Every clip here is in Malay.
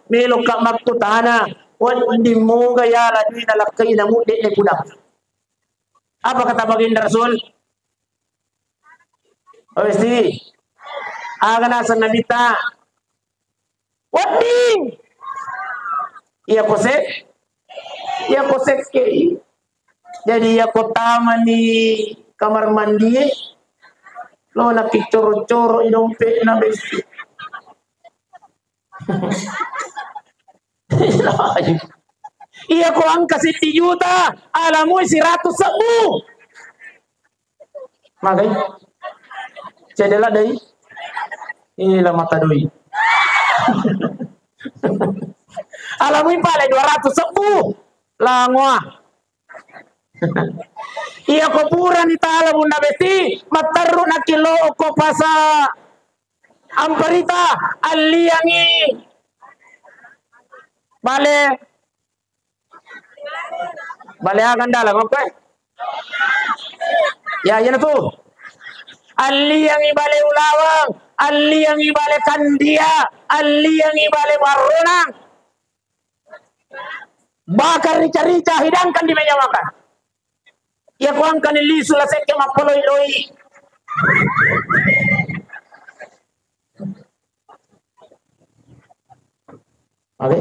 Melo ka magtutana. Hindi mo gaya la di nalakay na mo di kudak. Apa kata baginda Rasul? Pasti aga na sa nabita. Wadi. Iya kosek ke. Jadi ya kotama ni kamar mandi. Lo nak coro-coro idompe na besti. Iya ko angka 1 juta, alam mo 100,000. Magay. Cedela dai. Inilah mata doi. Alam mo pala 210. Langwa. Iya ko pura ni tala bunda besti, mataru na kilo ko pasa amparita aliangi. Bale akan dalam apa? Ya na tuh. Aliangi bale ulawang, aliangi bale kandia, aliangi bale marunang. Bakar rica-rica hidangkan di meja makan. Ya kuangkan ili selesai ke mapoloi-loi. Oke.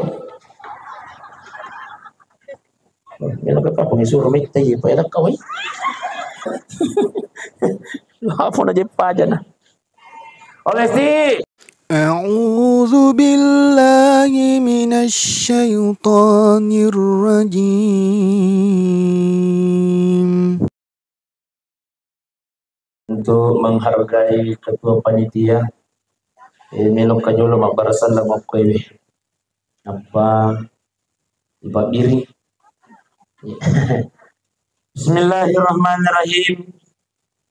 Yan ang kapag-isuro may tayo pa yan kaway. Lapo na dyan pa dyan. Olesti! أعوذ بالله من الشيطان الرجيم. Untuk menghargai ketua panitia, melok kanyolo mabarasan lang ako apa ibab diri. Bismillahirrahmanirrahim.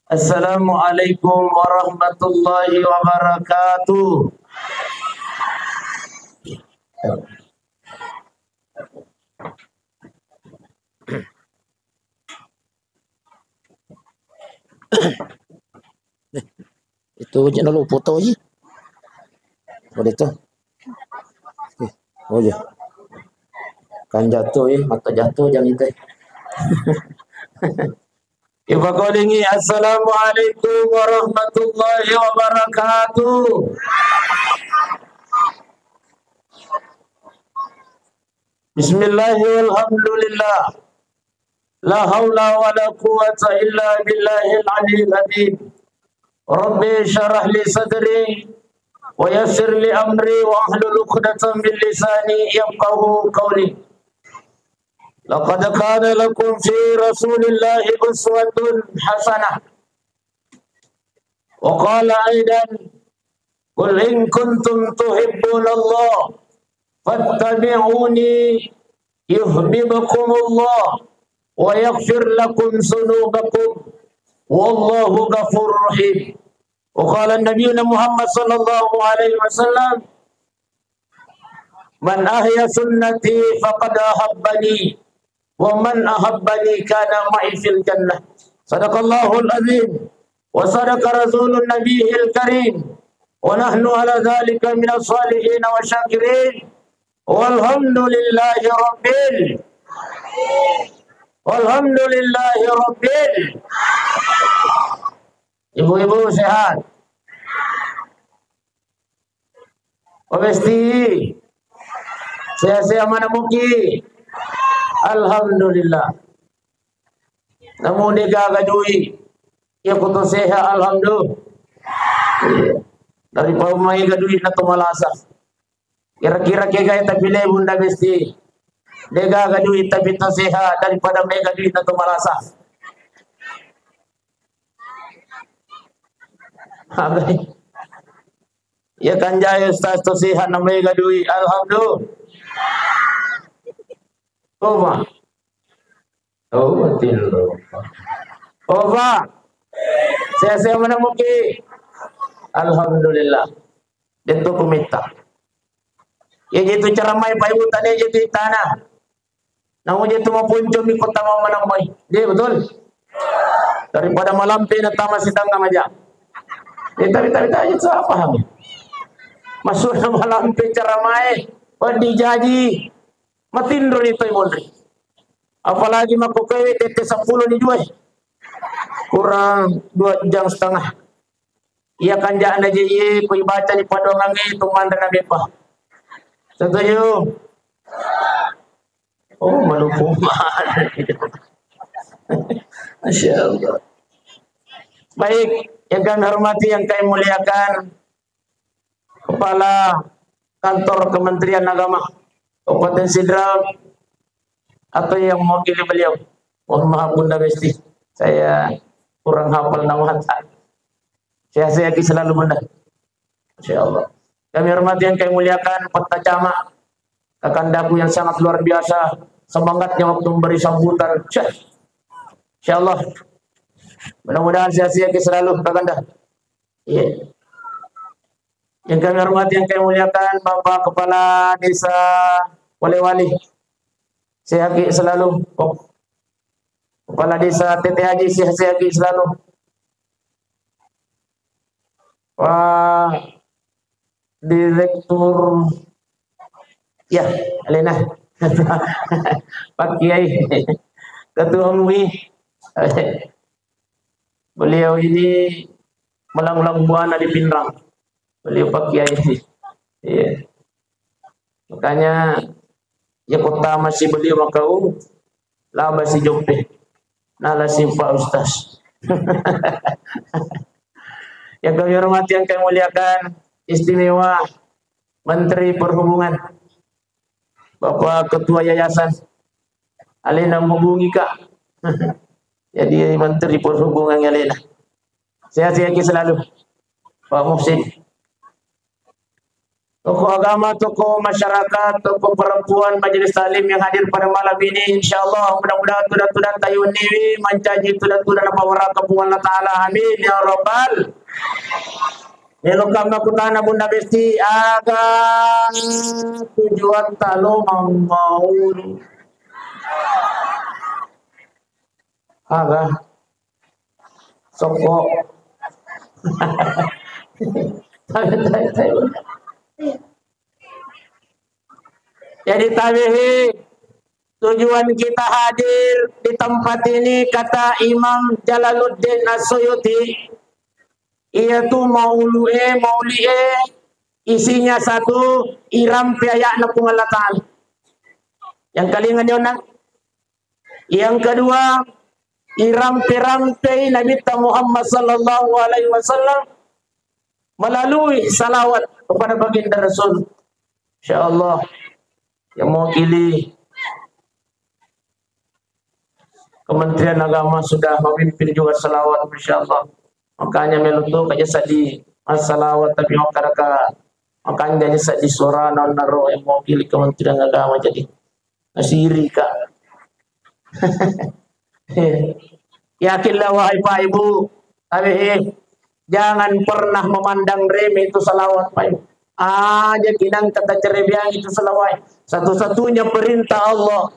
Assalamualaikum warahmatullahi wabarakatuh. Itu aja dulu foto aja. Oh itu. Oh ya. Kan jatuh ya, mata jatuh jangan itu. Ibu kolingi assalamualaikum warahmatullahi wabarakatuh. Bismillahirrahmanirrahim. Alhamdulillah. La haula wa la quwwata illa billahil aliyyil azim. Rabbi syrah li sadri wa yassir li amri wa ahlul 'uqdatam min lisani yafqahu qawli. Laqad kana lakum fi Rasulillahi uswatun hasanah. Wa qala aidan qul in kuntum tuhibbunallah fattabi'uni yuhibbukumullah wa yaghfir lakum dhunubakum wallahu ghafurur rahim. Wa qala nabiyuna Muhammad sallallahu alaihi wasallam man ahya sunnati faqad ahabbani wa man ahabbani kana ma'i fil jannah. Sadaqallahul azim wa sadaqa rasulun nabiyil karim wa nahnu ala dhalika minas salihin wa syakirin walhamdulillahi rabbil. Ibu-ibu sehat? Pasti sehat-sehat mana muki? Alhamdulillah. Namun dia gagadui, ia kutu sehat alhamdulillah. Dari pamai gadui na tumalasa. Kira-kira kaya tapi le bunda besti. Dia gagadui tapi tu sehat daripada mega duit na tumalasa. Abai. Ya kan jaya ustaz tu sehat na mega duit alhamdulillah. Oba. Oh, betul. Oba. Saya mana muki? Alhamdulillah. Itu kumita. Ya gitu cara mai pai utane jadi tanah. Namun jadi mau punco mi kota mau manamai. Dia betul. Daripada malampi na tama sidang aja. Tapi aja apa ham? Masuk na malampi cara mai. dijaji matindro nito imondri. Apalagi makukewe tete 10 dijual. Kurang 2,5 jam. Ia kan jangan aja ye ku baca di padongange tumanda na bepa. Setuju? Oh, malupung. Masya Allah. Baik, yang kami hormati, yang kami muliakan, Kepala Kantor Kementerian Agama Kabupaten Sidrap atau yang mewakili beliau. Mohon maaf Bunda Besti, saya kurang hafal nama hatta. Saya selalu Bunda. Masya Allah. Kami hormati, yang kami muliakan, Petra Camat, Kakandaku yang sangat luar biasa, semangatnya waktu memberi sambutan. Insya Allah. Mudah-mudahan sehat-sehat selalu Kakanda. Iya. Yang kami hormati, yang kami muliakan, Bapak Kepala Desa Wali-Wali. Sehat selalu. Kepala Desa Tete Haji, sehat-sehat selalu. Pak Direktur, ya, Elena. Pak Kiai, Ketua MUI. Beliau ini melang-lang buana di Pinrang. Beliau Pak Kiai. Iya. Makanya ya kota masih beliau makau laba si Jope. Nala si Pak Ustaz. Yang kami hormati, yang kami muliakan, istimewa Menteri Perhubungan, Bapak Ketua Yayasan, Alena menghubungi Kak. Jadi Menteri Perhubungan Alena. Sehat-sehat selalu. Pak Muhsin. Tokoh agama, tokoh masyarakat, tokoh perempuan, majelis taklim yang hadir pada malam ini, insyaallah mudah-mudahan tudan-tudan tayun niwi mancaji tudan-tudan apa waraka Allah Ta'ala, amin ya rabbal. Nelokam nakutana Bunda Besti agar tujuan talo mau aga sokok jadi tabihi tujuan kita hadir di tempat ini, kata Imam Jalaluddin As-Suyuti, yaitu maulie isinya satu iram piaya na Allah Ta'ala. Yang kalingan yun na. Yang kedua iram pirampe Nabi Muhammad sallallahu alaihi wasallam melalui salawat kepada baginda Rasul. Insyaallah yang mewakili Kementerian Agama sudah memimpin juga salawat, insyaallah. Makanya melutu kaja sadi salawat tapi makaraka makanya jadi sadi suara naro yang mewakili Kementerian Agama jadi asiri Kak. Yakinlah wahai Pak Ibu, jangan pernah memandang remeh itu salawat Pak Ibu. Aja kinang kata cerebiang itu salawat. Satu-satunya perintah Allah.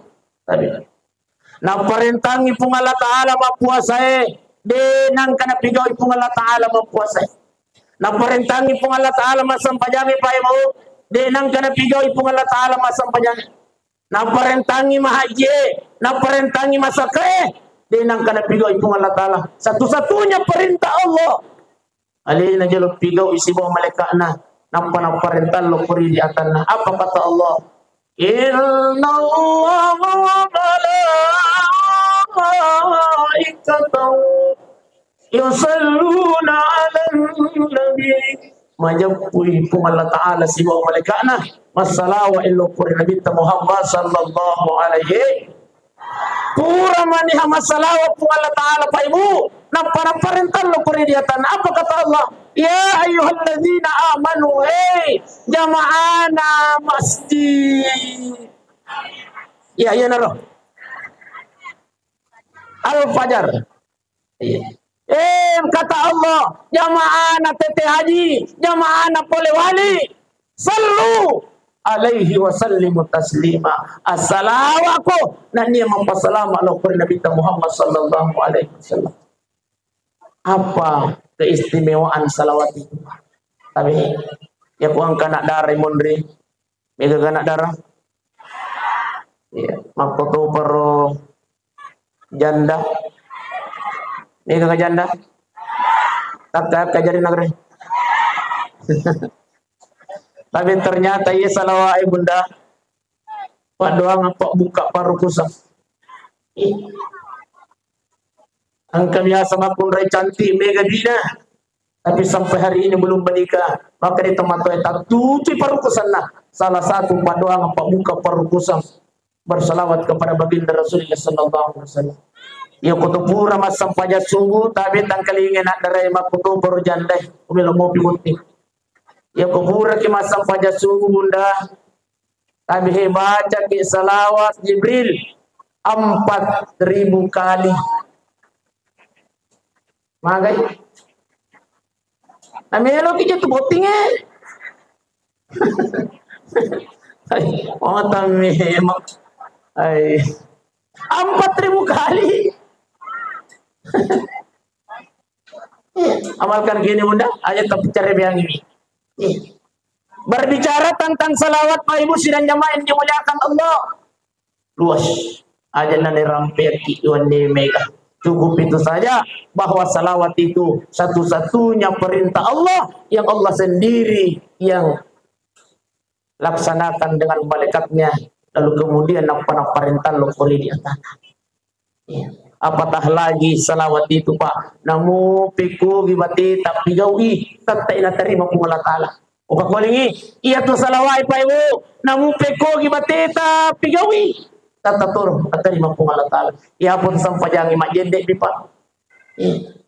Nah perintah ipung Allah Ta'ala mapuasai. Denang kana pigaw ipung Allah Ta'ala mapuasai. Nah perintah ipung Allah Ta'ala masampajami Pak Ibu. Denang kana pigaw ipung Allah Ta'ala masampajami. Nah perintah mahaji. Nah perintah masakre. Denang kana pigaw ipung Allah Ta'ala. Satu-satunya perintah Allah. Alina jaluk pigaw isibaw malekana. Nampak na perintah lo puri di atanna. Apa kata Allah? Inna Allah wa malaikatahu yusalluna 'alan nabi. Majapui pun Allah Ta'ala sibaw malaikana. Massalawa illo puri Nabi Muhammad sallallahu alaihi pura maniha masalawa pun Allah Ta'ala Pak Ibu. Nampak perintah lo puri di atanna. Apa kata Allah? Ya ayyuhalladzina amanu jama'ana masjid. Ya naro. Al-Fajr. Kata Allah, jama'ana Tete Haji, jama'ana Polewali, sallu alaihi wa sallimu taslima. Assalamualaikum. Nani mampasalama ala Nabi Muhammad sallallahu alaihi wasallam. Apa keistimewaan salawat itu? Tapi ya kuang kanak dari mondri Mega ganak darah. Ya, makoto paro janda. Mega ka janda. Tak kajari negeri. Tapi ternyata ia salah bunda. Pak doang apa buka paru kusam. Angka biasa mapun rai cantik mega dina. Tapi sampai hari ini belum menikah. Maka di tempat itu tujuh paru kusam nah. Salah satu pak doang apa buka paru kusam. Bersalawat kepada baginda Rasulullah sallallahu alaihi wasallam. Ya kutupura masam paja subuh tapi tangkalingin nak darai makutu baru jandai umil mopi muti. Ya kubura ki masam paja subuh bunda. Tapi baca ki salawat Jibril 4.000 kali. Magai. Amelo ki jatuh botingnya. Oh tami mak. Ay. 4.000 kali. Amalkan gini bunda, aja tapi cari yang ini. Berbicara tentang salawat Pak Ibu sidang jamaah yang dimuliakan Allah. Luas. Aja nani rampir kiuan di mega. Cukup itu saja bahwa salawat itu satu-satunya perintah Allah yang Allah sendiri yang laksanakan dengan malaikatnya. Lalu kemudian apa perintah lo koli di atas. Apatah lagi salawat itu Pak. Namu piku gibati tapi gawi tak ina terima ku Allah Taala. Upak kolingi iya tu salawat Pak Ibu. Namu piku gibati tapi gawi tak terima terima ku Allah Taala. Ya pun sampai jangan mak jendek di Pak.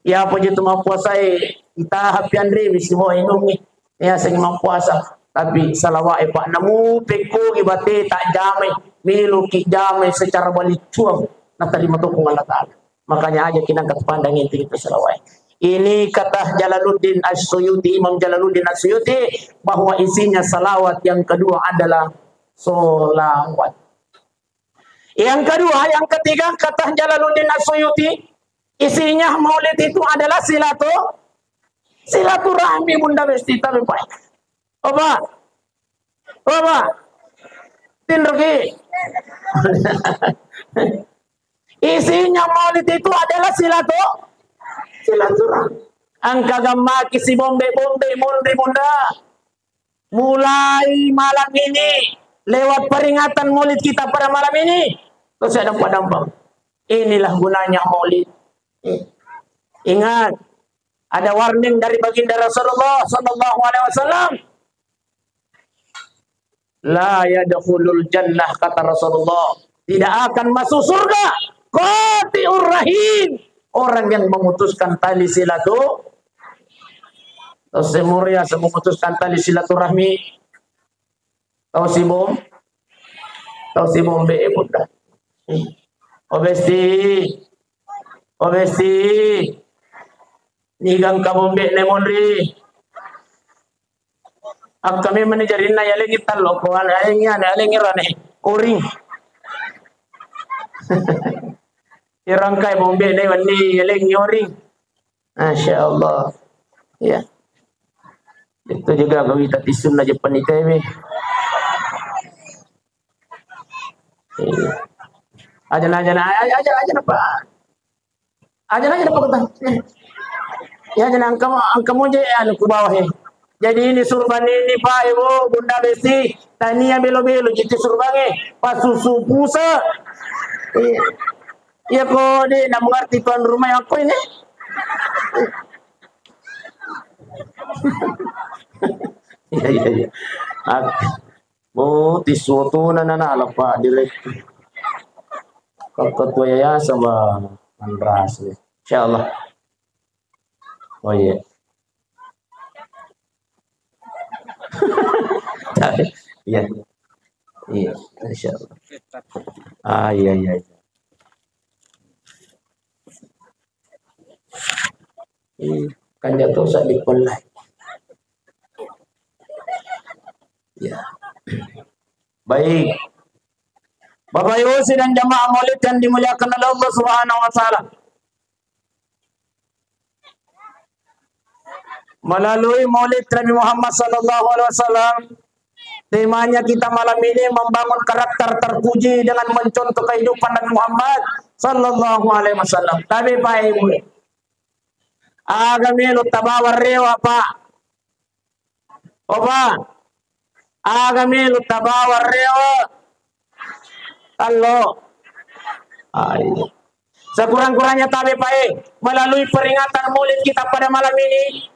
Ya apa je tu mau puasai kita hapian ri misi mau inung ni. Ya sing mau puasa tapi salawat Pak namu piku gibati tak jamai milu ki jamai secara balik cuang. Nah tadi matukung Allah Ta'ala. Makanya aja kita angkat pandang itu salawat. Ini kata Jalaluddin As-Suyuti, Imam Jalaluddin As-Suyuti, bahwa isinya salawat. Yang kedua adalah solawat. Yang kedua, yang ketiga kata Jalaluddin As-Suyuti, isinya maulid itu adalah silaturahmi bunda besti tapi baik. Oba, tinrogi. Isinya maulid itu adalah silaturahmi. Angka gamaki si bombe mondri bunda. Mulai malam ini lewat peringatan maulid kita pada malam ini terus ada padambang. Inilah gunanya maulid. Ingat, ada warning dari baginda Rasulullah sallallahu alaihi wasallam. La yadkhulul jannah kata Rasulullah, tidak akan masuk surga qati'ur rahim, orang yang memutuskan tali silaturahmi. Semuria memutuskan tali silaturahmi. Tahu si bom be bunda. Obesti nigang ka bombe ne monri. Ak kami manajerin na yalengi talo ko ana alengi rane oring. Irangkai bombe ne wani yalengi oring. Masya Allah. Ya. Itu juga kami tadi sunnah Jepang ITB. Aja apa? Aja apa kata? Ya jangan angka je anu ku bawah he. Jadi ini surban ini Pak Ibu Bunda Besti tania belo-belo jadi surbange pas susu pusa. Ya kok dia nak mengerti tuan rumah aku ini. Iya. Oh, disuatu nana alapa direct. Ketua yayasan Andras. Insyaallah. Oh iya. Iya. Iya, insyaallah. Iya. Kan jatuh saat di online. Ya. Baik. Bapak Ibu sidang jamaah maulid yang dimuliakan oleh Allah Subhanahu wa taala. Melalui maulid Nabi Muhammad sallallahu alaihi wasallam Temanya kita malam ini membangun karakter terpuji dengan mencontoh kehidupan Nabi Muhammad sallallahu alaihi wasallam. Tapi Pak Ibu, agamilu tabawar rewa Pak. Opa, agamilu tabawar rewa. Halo. Sekurang-kurangnya tapi Pak, melalui peringatan Maulid kita pada malam ini,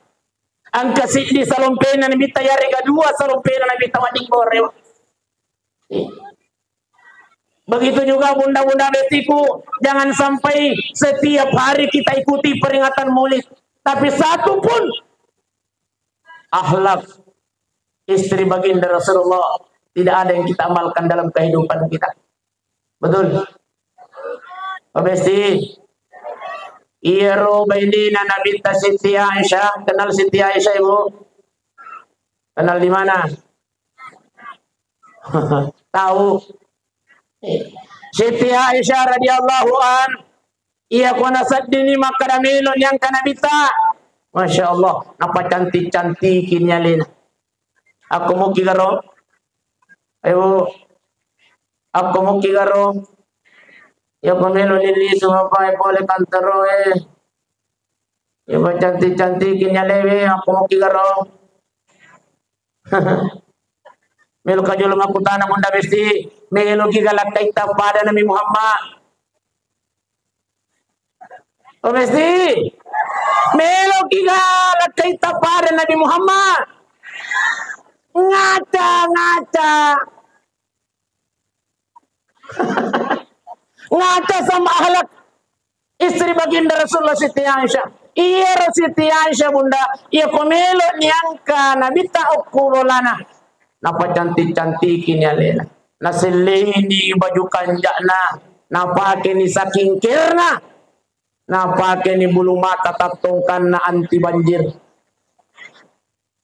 angka di salumpena nabi tayari kedua salumpena nabi tawadik boreo. Begitu juga bunda-bunda bestiku, jangan sampai setiap hari kita ikuti peringatan Maulid, tapi satu pun akhlak istri baginda Rasulullah tidak ada yang kita amalkan dalam kehidupan kita. Betul? Pak Besti, Iro bainina Nabi Siti Aisyah. Kenal Siti Aisyah Ibu? Kenal di mana? Tahu. Siti Aisyah radhiyallahu an, ia kuna saddini makaramilon yang kana bita. Masya Allah, apa cantik-cantikinnya Lina. Aku mau kigaro. Ayo. Aku mau kigaro. Ya pemelo lili semua pakai boleh kantero ya cantik-cantikinnya lewe aku mau kigaro. Melo kajolo makutana munda besti melo kigalak kaita pada Nabi Muhammad. Oh besti melo kigalak kaita pada Nabi Muhammad. Ngaca ngaca sama akhlak istri baginda Rasulullah Siti Aisyah. Iya Siti Aisyah bunda, iya komelo niangka nabi ta'ukulolana. Napa cantik-cantikinnya Lena. Nasilini baju kanjakna, napake ni saking kirna, napake ni bulu mata tatungkan na anti banjir.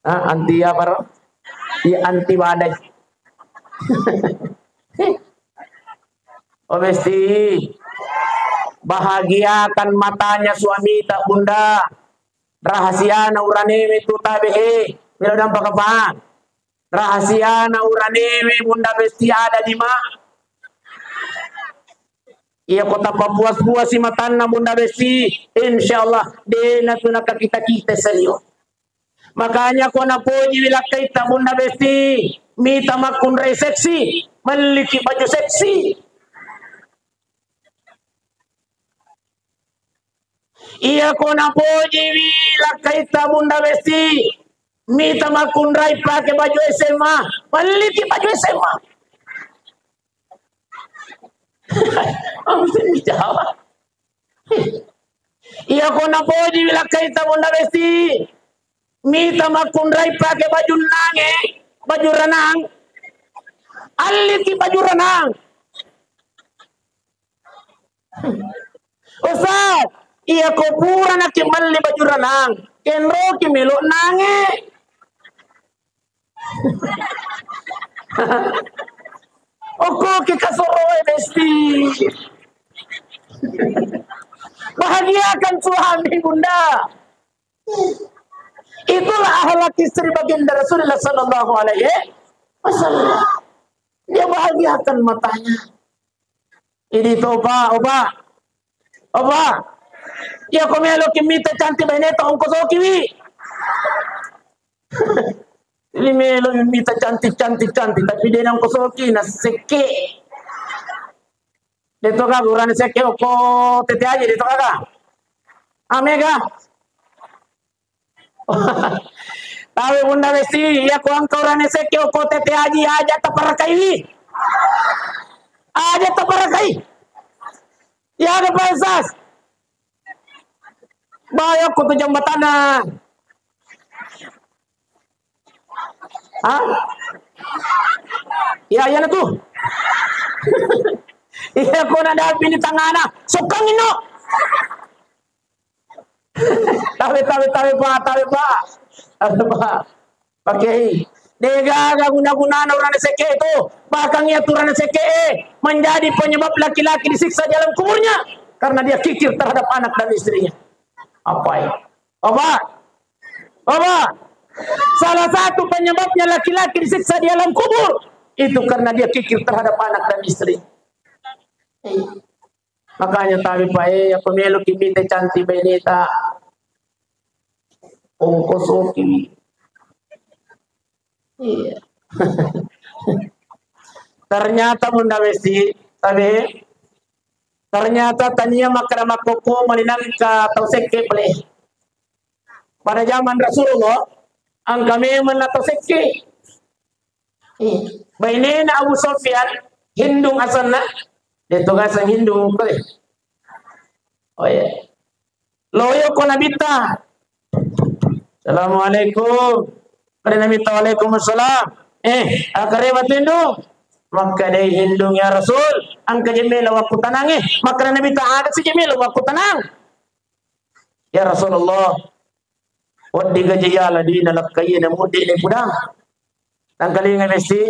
Anti apa? Iya anti badai. Oh mesti bahagiakan matanya suami tak bunda, rahasia na uraneme tu tabehe milo dampak apa rahasia na uraneme bunda besti ada di ma iya kota papuas-puas si matana bunda besti insyaallah dena tu nak kita serius. Makanya ko na puji bila kita bunda besti mita makun seksi meliki baju seksi. Iya ko na puji bila kaita bunda besti mita makundrai pakai baju SMA meliki baju SMA. Mesti dijawab. Iya ko na puji bila kaita bunda besti mita makundrai pakai baju nange baju renang aliki baju renang. Ustaz, iya ko pura na kimali baju renang. Kenro kimilo nange. Oko kikasoroe besti. Bahagiakan suami bunda. Itulah akhlak istri baginda Rasulullah sallallahu alaihi wasallam. Dia bahagiakan matanya. Ini to oba. Ya komelo kimita cantik beneta ongko so kiwi. Ini melo kimita cantik tapi dia nang kosoki na seke. Dito ka gurane seke oko tete aja dito ka. Amega. Tahu bunda besti ya ko ang kaurane seke oko tete aja taparakai. Aja taparakai. Ya ada pasas. Bayar ko to jambatan na. Hah? Ya na tuh. Iya ko na dapat di tangana. Sukang ino. Tawe pa. Ano ba? Pakai. Dega guna-guna orang seke itu. Bahkan ia turun seke menjadi penyebab laki-laki disiksa dalam kuburnya karena dia kikir terhadap anak dan istrinya. Apa ya? Oba. Salah satu penyebabnya laki-laki disiksa di alam kubur itu karena dia kikir terhadap anak dan istri. Makanya tabi pae ya pemilu kimite cantik benita ongkos oki. Iya. Ternyata Bunda Besti, tapi ternyata tania makrama koko malinang ka tauseke pale. Pada zaman Rasulullah, ang kami menatoseke. Bainena Abu Sufyan, Hindung asalna, dito gasang Hindu pale. Oh ya. Loyo ko nabita. Assalamualaikum. Kada nabita waalaikumsalam. Akare batindu. Maka day hindung ya Rasul, ang kajemela waktu tanang maka nabi ta'ala si jemela waktu tanang. Ya Rasulullah, wadi gajayala di nalak kayi na mudi ni pudang. Tangkalingay mesti,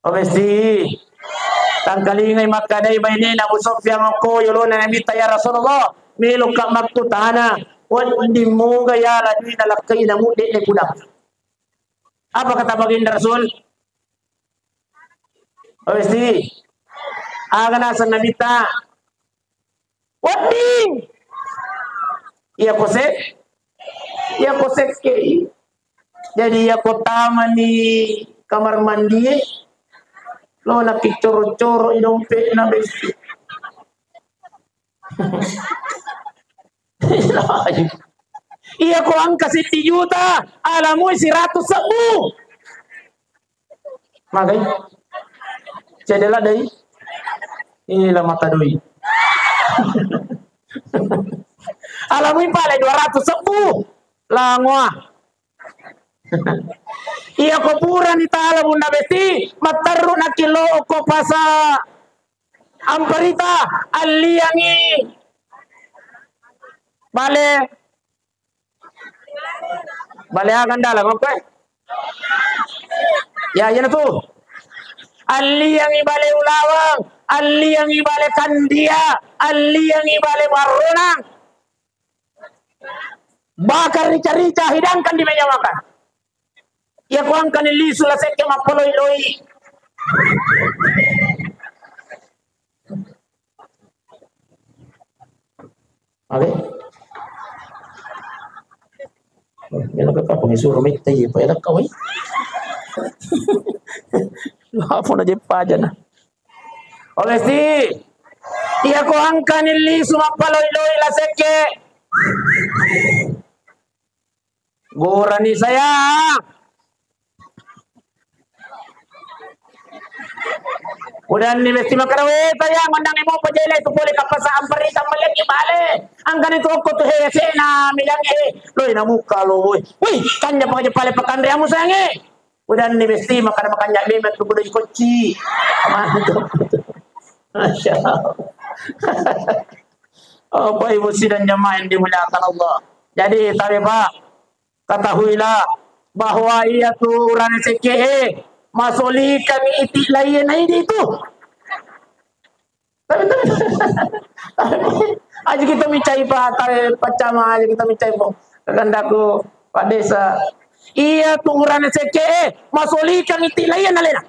o mesti, tangkalingay maka day bayni na usop yang ako yulo na nabi ta ya Rasulullah, melo ka waktu tanang, wadi mo gayala di nalak kayi na mudi ni pudang. Apa kata baginda Rasul? Pasti akan asal nabita wadi iya kosek ke jadi ya kota di kamar mandi lo nak coro-coro idompe na besti iya ko angka 1 juta alamu isi 100 ribu makanya cedela dari inilah mata doi. Alamin pala 200 ribu langwa. Iya kupuran itala Bunda Besti mataru na kilo ko pasa amparita aliangi bale akan dalam apa? Ya na tuh. Ali yang ibale ulawang, ali yang ibale kandia, ali yang ibale marunang. Bakar rica-rica hidangkan di meja makan. Ya kuangkan ili sulasek ke mapoloi-loi. Oke. Yan ka pa pangisuro may tayo pa enak kaway. Hapo na jepa na. Oleh si iya ko angka nili sumapaloy-loy la seke. Gurani saya. Udah ni besti makarawe saya mandang mo pajela itu boleh kapasa amperita malaki bale. Angkan itu ko to hese na milangi. Loy na muka loy. Wih, kanya pa pale pakandre amo sange. Udah ni besti makan nyak tu kudu koci. Mantap. Masya Allah. Oh, Bapak Ibu sidang jamaah yang dimuliakan Allah. Jadi tadi Pak, ketahuilah bahwa ia tu orang CKE masuli kami itik lain itu. Tapi aja kita mencari Pak, pacama aja kita mencari Pak. Kekandaku Pak Desa. Iya tu orang CKE masuli kami itik lain alena.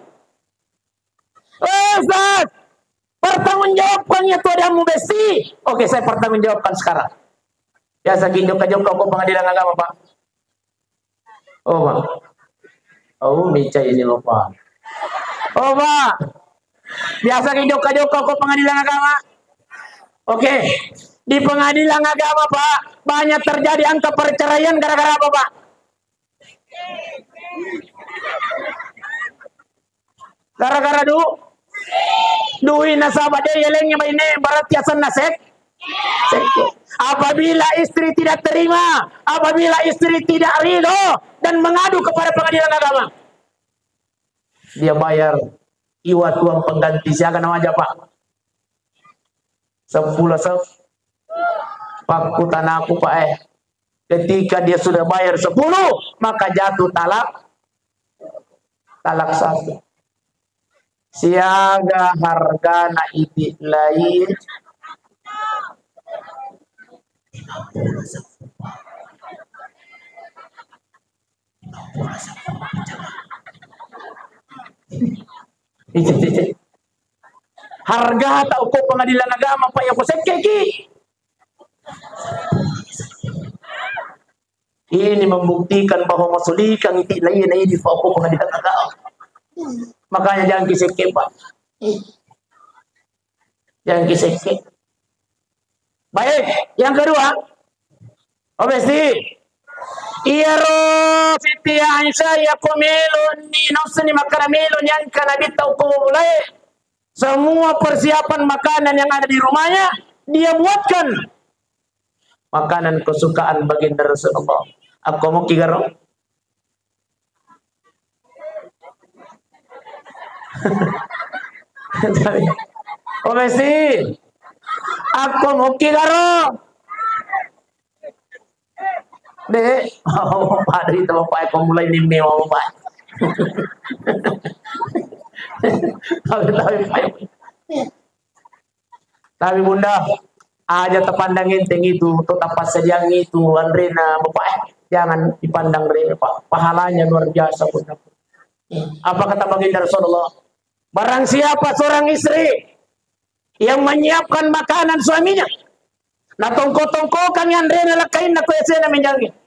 Ustaz, pertanggungjawabkannya itu ada besti. Oke, saya pertanggungjawabkan sekarang. Biasa kinjok kok pengadilan agama Pak. Oh Pak. Oh mica ini loh Pak. Oh Pak. Biasa kinjok kok pengadilan agama. Oke. Di pengadilan agama Pak, banyak terjadi angka perceraian gara-gara apa Pak? Gara-gara duit nasabah dia yelengnya ini barat tiasan nasek. Apabila istri tidak terima, apabila istri tidak ridho dan mengadu kepada pengadilan agama, dia bayar iwat uang pengganti. Siapa nama aja Pak? 10 Pak Kutanaku Pak ketika dia sudah bayar 10 maka jatuh talak 1. Siaga harga na itik lain Harga atau ko pengadilan agama pa ko sekeki. Ini membuktikan bahwa masulikan itu lain di pokok pengadilan agama. Makanya jangan kiseke Pak. Jangan kiseke. Baik, yang kedua, obesti. Iyaro Siti Aisyah yakumilun ni nafsani makaramilun yang kana bitau mulai. Semua persiapan makanan yang ada di rumahnya dia buatkan. Makanan kesukaan baginda Rasulullah. Aku mau kigaro. Obesti. Aku mau kigaro. Deh, padri itu bapak aku mulai nimbe bapak. Tapi bunda, aja terpandang enteng itu, tetap pas sediang itu, Andrena bapak jangan dipandang Pak. Pahalanya luar biasa bunda. Apa kata baginda Rasulullah? Barang siapa seorang istri yang menyiapkan makanan suaminya, na tongko-tongko kang Andrena lakain na kuya sena menjangi.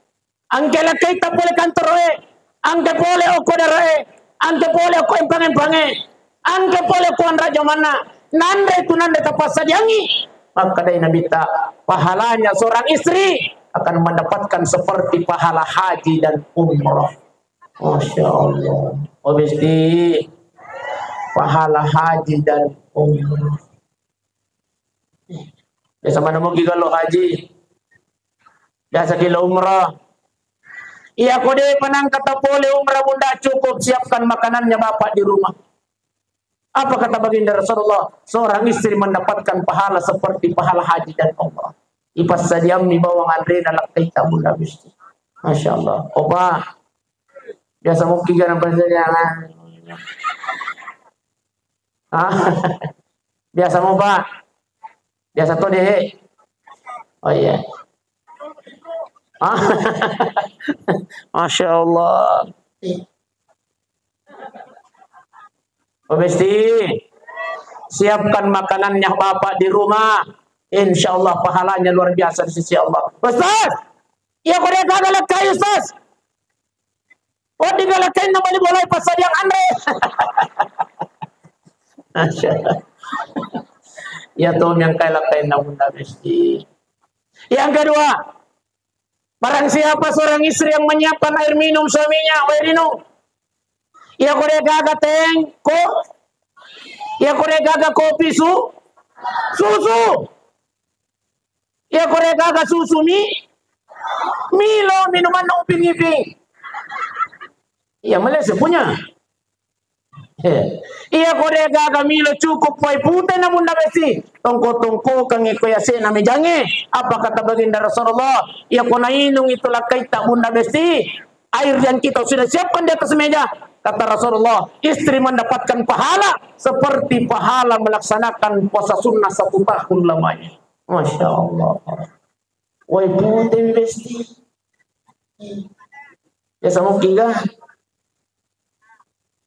Angke lakay tapole kantoroe, angke pole oko daroe, angke pole oko empang-empange, angke pole oko raja mana, nande itu nande tapas sadiangi. Maka dari Nabi pahalanya seorang istri akan mendapatkan seperti pahala haji dan umrah. Masya Allah. Obesti pahala haji dan umrah. Biasa mana mau gigalo haji, biasa kilo umrah. Iya kode penang kata boleh umrah bunda cukup siapkan makanannya bapak di rumah. Apa kata baginda Rasulullah? Seorang istri mendapatkan pahala seperti pahala haji dan umrah. Ipas sadiam di bawah Andrena lakita bunda bisti. Masya Allah. Opa. Biasa mungkin kan perjanjian. Biasa mau pak. Biasa tuh deh. Oh iya. Masya Allah. Obesti, siapkan makanannya bapak di rumah. Insya Allah pahalanya luar biasa di sisi Allah. Ustaz, ya kau dia kagak kai Ustaz. Oh digalakin nama di boleh pasal yang aneh. Masya Allah. Ya Tuhan yang kaya lakain namun obesti. Yang kedua. Barang siapa seorang istri yang menyiapkan air minum suaminya, air minum. Ya kore gaga tengko. Ya kore gaga kopi susu. Ya kore gaga susu Milo minuman uping-iping. Ya Malaysia punya. Iya kore gaga Milo cukup poy putih namun dah besi. Tongko-tongko kang ikoya se na mejange. Apa kata baginda Rasulullah? Ya kona inung itulah kaita bunda besi. Air yang kita sudah siapkan di atas meja. Kata Rasulullah, istri mendapatkan pahala seperti pahala melaksanakan puasa sunnah 1 tahun lamanya. Masya Allah. Woi putih besi. Ya sama kiga.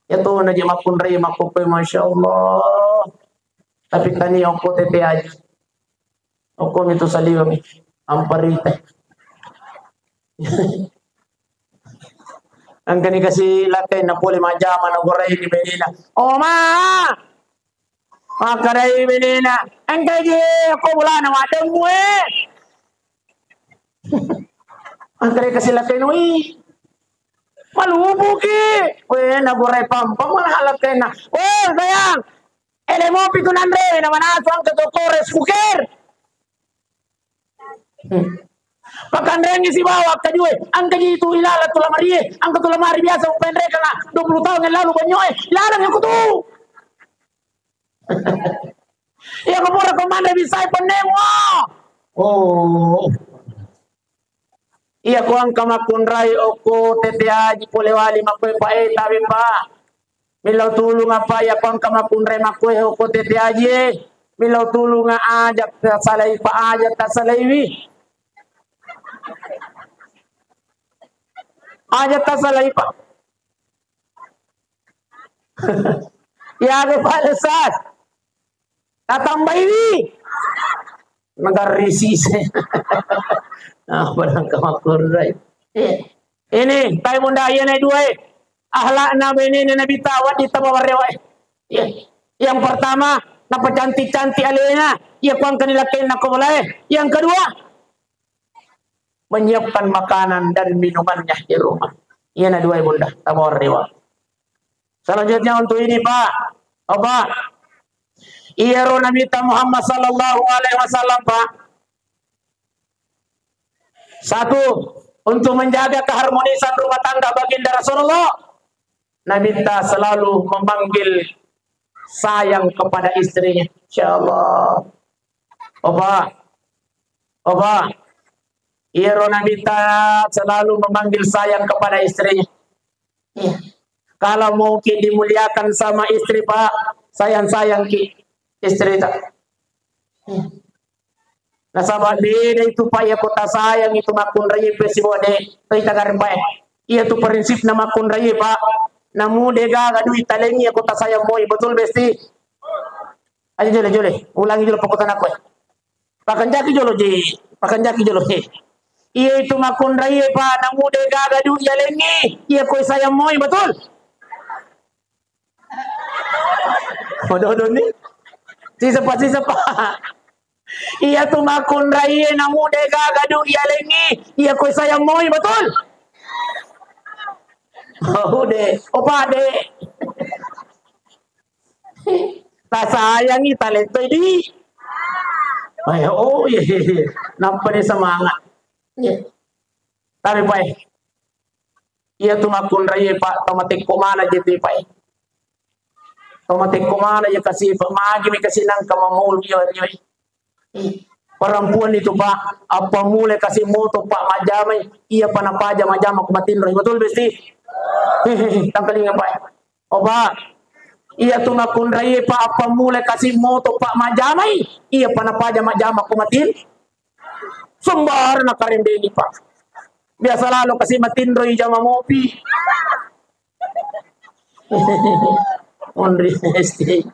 Ya Tuhan aja makun rey makupe Masya Allah. Tapi tani ako tete aja. Ako nito sa liwang amparita. Ang kani kasi lakay na puli majama na goray ni Benina. Oh ma! Makaray Benina. Ang kaya ako wala na madang mo eh. Ang kaya kasi lakay no eh. Malubo ki. Weh, naguray pampang malahalag kayo na. Weh, sayang. Ele mo pito nandre. Naman aso ang katokores buker. Pagkandre ang isibawa ka nyo eh. Ang kanyi ito ilalat tulamari eh. Ang katulamari biasa kung pendre ka nga. 20 tahun yang lalu banyo eh. Lalang yung kutu. Iya kapura komanda bisay panemo. Oh. Iya ko ang kamakunray o ko teteaji polewali makoy pa tabi pa. Milaw tulong apa ya ko ang kamakunray makoy o ko teteaji. Milaw tulong ajak salay pa ajak ta salaywi. Aja tasalay pa. Yari palesas. Tatambay ni. Nagarisis. Parang kamakuray. Ini tayo munda yan ay dua. Ahlak na ini na bitawan di tabawarewa. Yang pertama, napacantik-cantik alina. Ia kuang kanilakin na kumulay. Yang kedua, menyiapkan makanan dan minumannya di rumah. Iya na dua bunda tabawarewa. Selanjutnya untuk ini Pak. Apa? Iya Nabi Muhammad sallallahu alaihi wasallam Pak. Satu, untuk menjaga keharmonisan rumah tangga baginda Rasulullah, Nabi selalu memanggil sayang kepada istrinya. Insyaallah. Oba. Iya Nabi selalu memanggil sayang kepada istrinya. Iya. Kalau mau ki dimuliakan sama istri Pak, sayang ki istri tak. Nah sahabat beda itu Pak ya kota sayang itu makun raya pesi bode kita garbai. Iya tu prinsip nama makun raya Pak. Namu dega gadu italengi ya kota sayang moi betul besti. Aja jole ulangi dulu pokoknya aku. Pakan jaki jolo he. Iya itu makun raya Pak. Namu dega gadu italengi iya koi sayang moi betul. Bodoh ni. Sisa pa. Iya tu makun raya namu dega gadu iya lengi. Iya koi sayang moi betul. Udah, opa de. Tak sayangi talento ini. Oh iya, nampak dia semangat. Tapi Pak, iya tu makun raya Pak, tomatik kumana jadi Pak. Tomatik kumana ya kasih magi mi kasih nang kamamul yo. Perempuan itu Pak, apa mulai kasih moto Pak majamai, iya panapaja majama kumatin betul besti. Tangkalingan Pak. Pak, iya tu nakun raya Pak, apa mulai kasih moto Pak majamai, iya panapaja majama kumatin. Sumbar na karendeni Pak. Biasa lalu kasih matin roy jama mopi. Onri ST.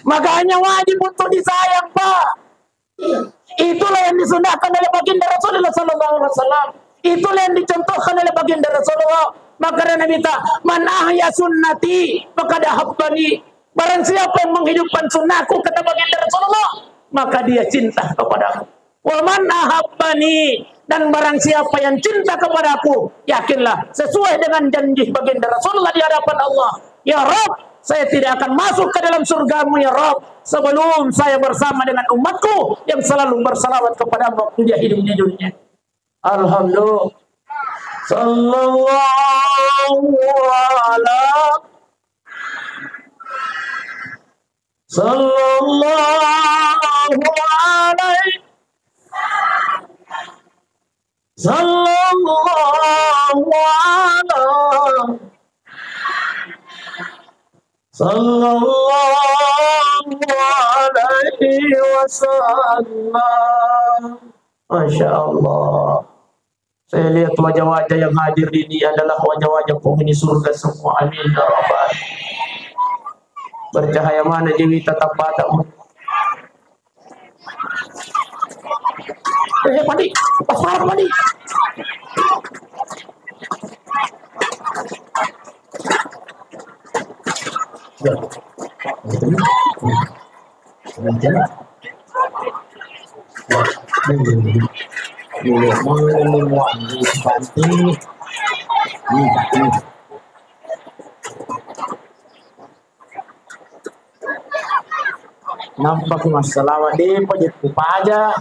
Makanya wajib untuk disayang Pak. Itulah yang disunahkan oleh baginda Rasulullah sallallahu alaihi wasallam. Itulah yang dicontohkan oleh baginda Rasulullah. Maka Nabi man ahya sunnati faqad ahabbani. Barang siapa yang menghidupkan sunnahku kata baginda Rasulullah, maka dia cinta kepadaku. Wa man ahabbani, dan barang siapa yang cinta kepadaku, yakinlah sesuai dengan janji baginda Rasulullah di hadapan Allah. Ya Rabb, saya tidak akan masuk ke dalam surgamu ya Rabb sebelum saya bersama dengan umatku yang selalu bersalawat kepada waktu dia hidup di dunia. Alhamdulillah. Sallallahu alaihi wasallam. Masya Allah. Saya lihat wajah-wajah yang hadir ini adalah wajah-wajah penghuni surga semua. Amin ya rabbal. Bercahaya mana dewi tatap matamu. Padi, pas parah padi. Nampak masalah deh, pojok lupa aja.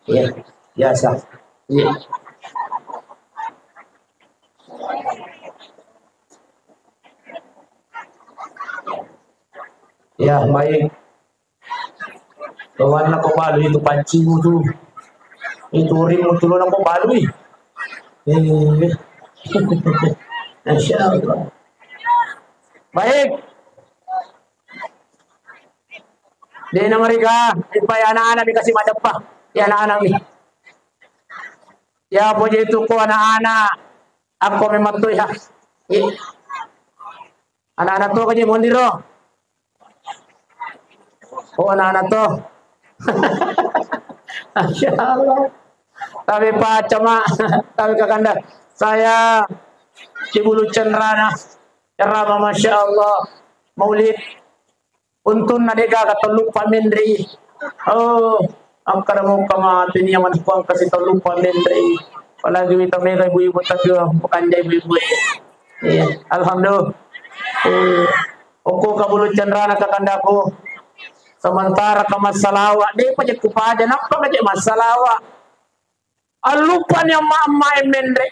Ya, biasa. Ya. Ya, baik. Kawan nak balu itu pancing tu. Itu rim tu nak balu. Masya Allah. Baik. Di na mereka, ipay anak-anak dikasih madap pa. Ya anak-anak ni. Ya puji itu ko anak-anak. Ako memang tu ya. Anak-anak tu kaji mondiro. Oh anak-anak tu. Masya Allah. Tapi Pak Cama, tapi kakanda, saya di Bulu Cenrana, Cerama Masya Allah, Maulid, untun nadega katuluk pamindri. Oh, ang karamong kamatin niya man po ang kasi tuluk pamindri. Palagi kita mereka ibu-ibu tapi bukan dia ibu-ibu. Alhamdulillah. Oko ka Bulu Cenrana kakanda ko. Sementara ke Masalawa, dia pajak kupada, nampak aja Masalawa. Alupan yang mama emendre.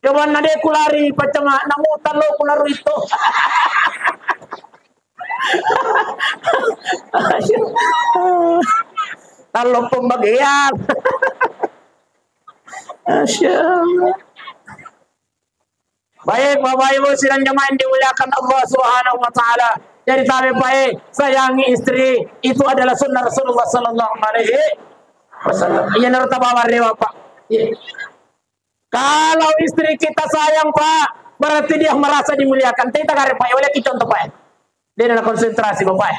Coba nade kulari pacama namutan lo kularu itu. Kalau pembagian. Baik Bapak Ibu sidang jemaah yang dimuliakan Allah Subhanahu wa taala. Jadi tabe baik, sayangi istri itu adalah sunnah Rasulullah sallallahu alaihi wasallam. Iya narta bawa rewa Pak. Ya. Kalau istri kita sayang Pak, berarti dia merasa dimuliakan. Kita kare Pak, oleh kita contoh Pak. Dia adalah konsentrasi Bapak.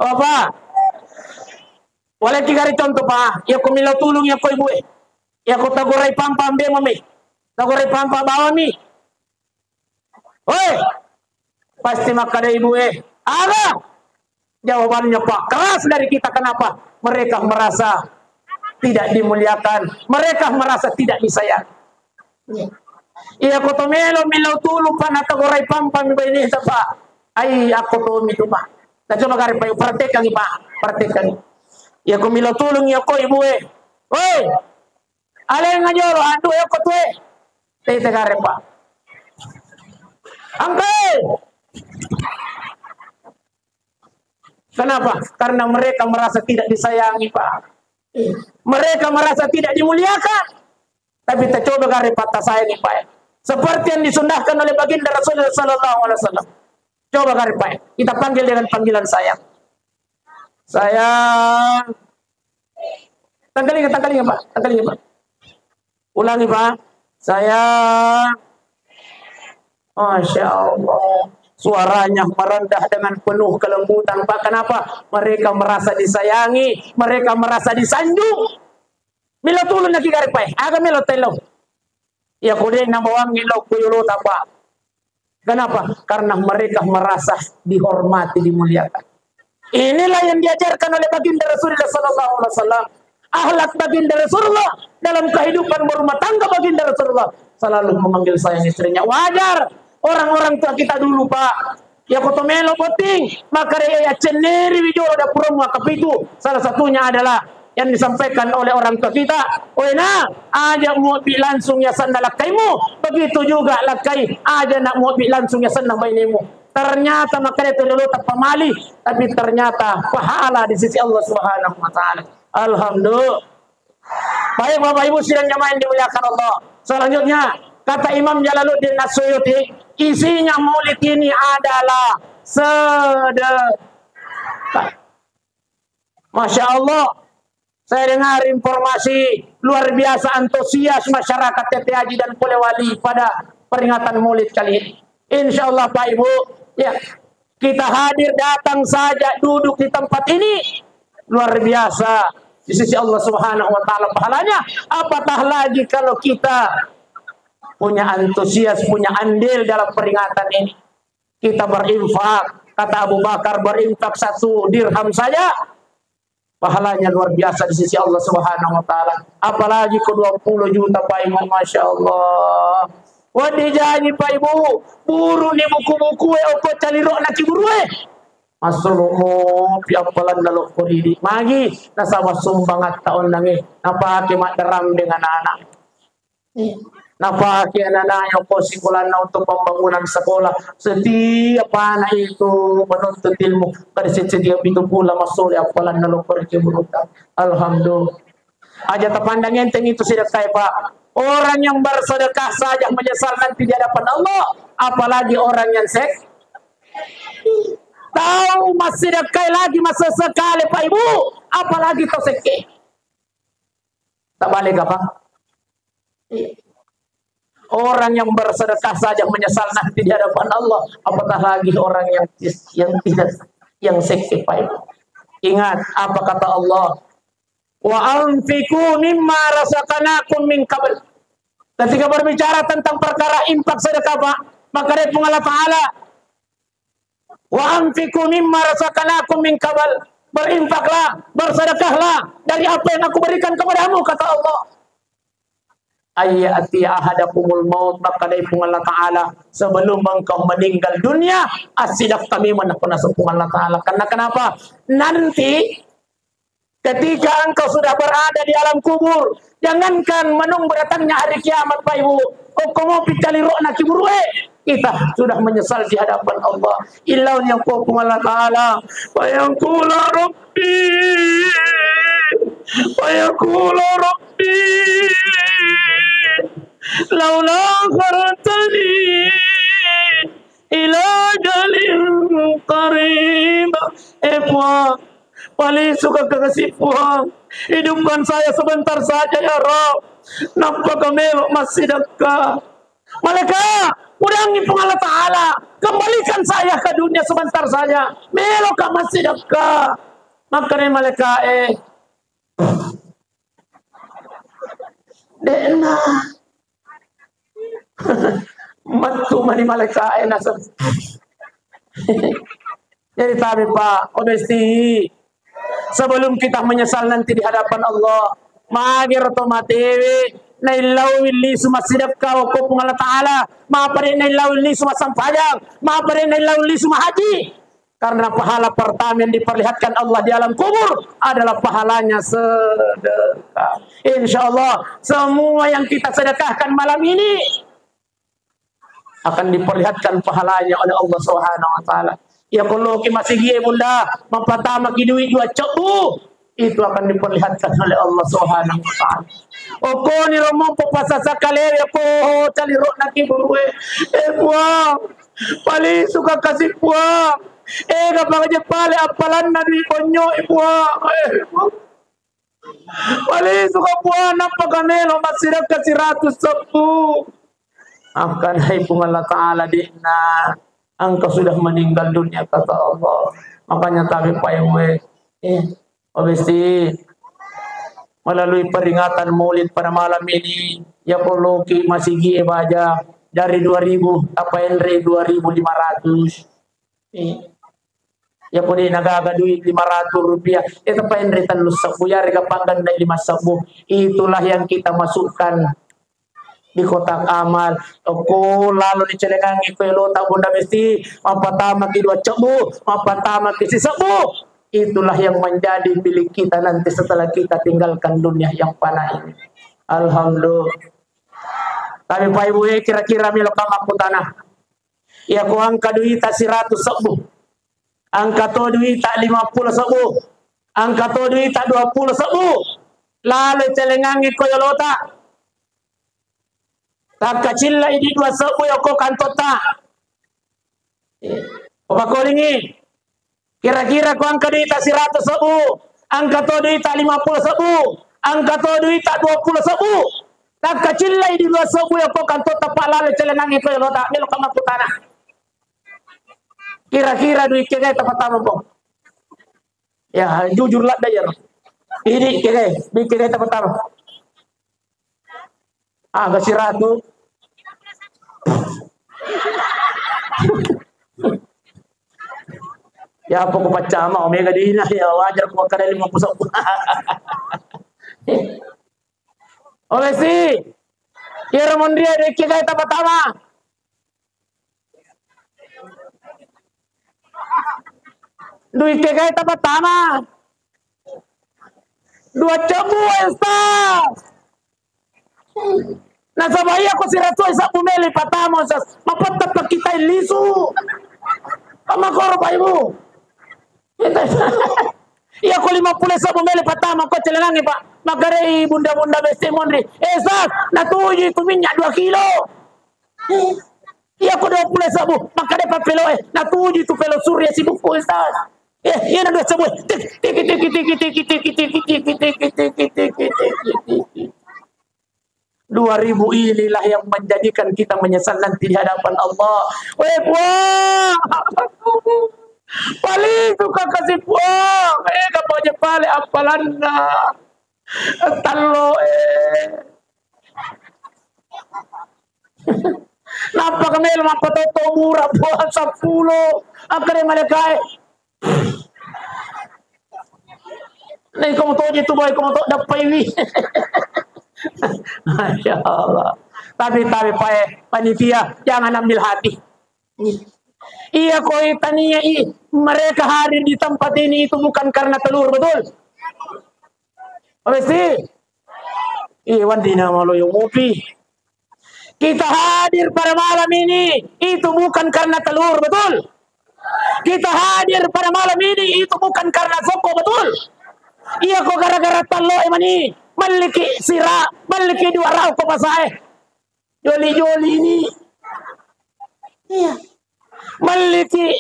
Oh Pak. Oleh kita kare contoh Pak, ya ko milo tulung ya ko ibu. Ya ko taguray pampam be mami. Taguray pampa bawa mi. Oi. Pasti maka ada ibu ada. Jawabannya Pak, keras dari kita. Kenapa? Mereka merasa tidak dimuliakan, mereka merasa tidak disayang. Iya ko to melo tulu pa na tagoray pampam ba ini sa pa. Ay ako to mito pa. Tajo magari pa praktek kang ipa, praktek kang. Iya ko milo tulong iya ko ibu Oi. Ale nga jolo ando ko to Tay tagare pa. Angkel. Kenapa? Karena mereka merasa tidak disayangi Pak. Mereka merasa tidak dimuliakan. Tapi kita coba kare patah sayangi Pak. Seperti yang disundahkan oleh baginda Rasulullah sallallahu alaihi wasallam. Coba kare Pak. Kita panggil dengan panggilan sayang. Sayang. Tanggalin Pak. Tanggalin Pak. Ulangi Pak. Sayang. Masya Allah. Suaranya merendah dengan penuh kelembutan Pak. Kenapa? Mereka merasa disayangi, mereka merasa disanjung. Milo tulun na kigari Pak. Aga milo telo. Ya kude na bawang milo kuyulo Pak. Kenapa? Karena mereka merasa dihormati, dimuliakan. Inilah yang diajarkan oleh baginda Rasulullah sallallahu alaihi wasallam. Akhlak baginda Rasulullah dalam kehidupan berumah tangga baginda Rasulullah selalu memanggil sayang istrinya. Wajar. Orang-orang tua kita dulu Pak, ya kotomelo poting, maka ya ceneri wijoro da promo kapitu. Salah satunya adalah yang disampaikan oleh orang tua kita. Oena, aja mau langsung ya sanda lakaimu, begitu juga lakai aja nak mau langsung ya sanda bainimu. Ternyata maka itu dulu tak pamali, tapi ternyata pahala di sisi Allah Subhanahu wa taala. Alhamdulillah. Baik Bapak Ibu sidang jamaah yang dimuliakan Allah. Selanjutnya kata Imam Jalaluddin As-Suyuti, isinya maulid ini adalah sedekah. Masya Allah, saya dengar informasi luar biasa antusias masyarakat Tete Haji dan Polewali pada peringatan maulid kali ini. Insya Allah Pak Ibu, ya kita hadir datang saja duduk di tempat ini luar biasa di sisi Allah Subhanahu wa taala pahalanya. Apatah lagi kalau kita punya antusias, punya andil dalam peringatan ini. Kita berinfak, kata Abu Bakar, berinfak 1 dirham saja pahalanya luar biasa di sisi Allah Subhanahu wa taala. Apalagi ke 20 juta Pak Ibu, Masya Allah. Wadi janji Pak Ibu, buru ni buku-buku opo caliro laki buru Masulumo piampalan na lokori magi nasama sumbangat taon nangi napake madaram dengan anak. Napake anak yang posikulan na untuk pembangunan sekolah. Setiap anak itu menuntut ilmu. Dari setiap itu pula masuk apalan na lokori keburukan. Alhamdulillah. Aja terpandang enteng itu sedekah Pak. Orang yang bersedekah saja menyesal nanti di hadapan Allah. apalagi orang yang tahu masih dekat lagi masa sekali Pak Ibu, apalagi kau seke. Tak balik apa? Orang yang bersedekah saja menyesal nanti di hadapan Allah, apatah lagi orang yang tidak yang seke Pak Ibu. Ingat apa kata Allah? Wa anfiqu mimma razaqnakum min qabl. Ketika berbicara tentang perkara infak sedekah Pak, maka dari Allah Ta'ala wa anfiqu mimma razaqnakum min qabl, berinfaklah, bersedekahlah dari apa yang aku berikan kepadamu, kata Allah. Ayati ahadakumul maut, maka dari Allah Ta'ala sebelum engkau meninggal dunia asidak kami menasuk Allah Ta'ala. Karena kenapa? Nanti ketika engkau sudah berada di alam kubur, jangankan menunggu datangnya hari kiamat Pak Ibu, kau mau pikali rohna kiburwe, kita sudah menyesal di hadapan Allah. Ilau yang hukum Allah Ta'ala wa yaqulu rabbi wa yaqulu rabbi laula khartani ila jalin qarib. Paling suka kekasih Tuhan, hidupkan saya sebentar saja ya Rabb. Nampak melok masih dekat. Malaikat, udangi Allah Ta'ala, kembalikan saya ke dunia sebentar saja. Melok masih dekat. Makanya malaikat dena matu mani malaikat nasab. Jadi tapi Pak, obesti sebelum kita menyesal nanti di hadapan Allah, magir otomatis nailaw li sumasidap ka ko Allah Ta'ala, maaparin nailaw li sumasang pajang, maaparin nailaw li sumahaji. Karena pahala pertama yang diperlihatkan Allah di alam kubur adalah pahalanya sedekah. Insya Allah semua yang kita sedekahkan malam ini akan diperlihatkan pahalanya oleh Allah Subhanahu Wa Ta'ala. Ya kalau masih dia bunda mempatama duit dua cebu, itu akan diperlihatkan oleh Allah Subhanahu Wa Ta'ala. Oko ni romo popasa sakale ya ko cali ro naki burwe buang pali suka kasih buang kapag aja pali apalan na di konyo buang pali suka buang napaganelo masirap kasi 110 akan hai Allah Ta'ala dina engkau sudah meninggal dunia kata Allah. Makanya tabi payewe obesti melalui peringatan Maulid pada malam ini ya perlu ki masih gie baja dari 2000 apa enre 2500 ya pun nagaga duit 500 rupiah itu apa enre tanlus sabu ya rega panggan dari 5 sabu. Itulah yang kita masukkan di kotak amal. Oko lalu dicelengangi ko lota bunda mesti mapatama ki 2 cebu mapatama ki sabu. Itulah yang menjadi milik kita nanti setelah kita tinggalkan dunia yang fana ini. Alhamdulillah. Tapi Pak Ibu kira-kira milo kamaku tanah. Ya ko angka duit 100 sebu. Angka to duit 50 sebu. Angka to duit 20 sebu. Lalu celengangi ko lota. Tak kecil lah ini 2 sebu ya ko kantota. Apa ko ini? Kira-kira ko angka duit 100 sebu, angka to duit 50 sebu, angka to duit 20 sebu. Tak kecil lah di 2 sebu ya ko kanto tapak lale celenang itu ya tak melo kamaku tanah. Kira-kira duit kegay tapat-tapat po. Ya jujur lah dayar. Ini kegay, duit kegay tapat-tapat. Kasi ratu. Ya apa ko pacama omega dina ya wajar ko kada 50 sebu. Oleh si kira mondria de kegay tapat-tapat. Duit kegay tapat-tapat. 2 cebu estas. Nasa bahia ko si Ratu isa pumeli patamo sa mapatat pa kita ilisu. Kamakoro pa ibu. Iya ko 50 sa pumeli patamo ko celenangi pak. Magarei bunda-bunda besti mondri. Esas natuji kuminya 2 kilo. Iya ko 20 sabu, maka dapat pelo natuju tu pelo surya si buku Ustaz. Iya na 2 sabu. Tik tik tik tik tik tik tik tik tik tik tik tik tik. 2000 inilah yang menjadikan kita menyesal nanti di hadapan Allah. Weh puang. Paling suka kasih puang. Kapanya pale apalanda. Talo Napa kami mapatoto murah buat 10. Akhirnya mereka nih kamu tahu itu boy kamu tahu dapat ini. Masya Allah. Tapi panitia jangan ambil hati. Iya koi tania mereka hadir di tempat ini itu bukan karena telur, betul? Pasti. Wandina malu yang ngopi. Kita hadir pada malam ini itu bukan karena telur, betul? Kita hadir pada malam ini itu bukan karena soko, betul? Iya kok gara-gara talo emani maliki sira, maliki 2 rau ko pasai. Joli-joli ini. Iya. Maliki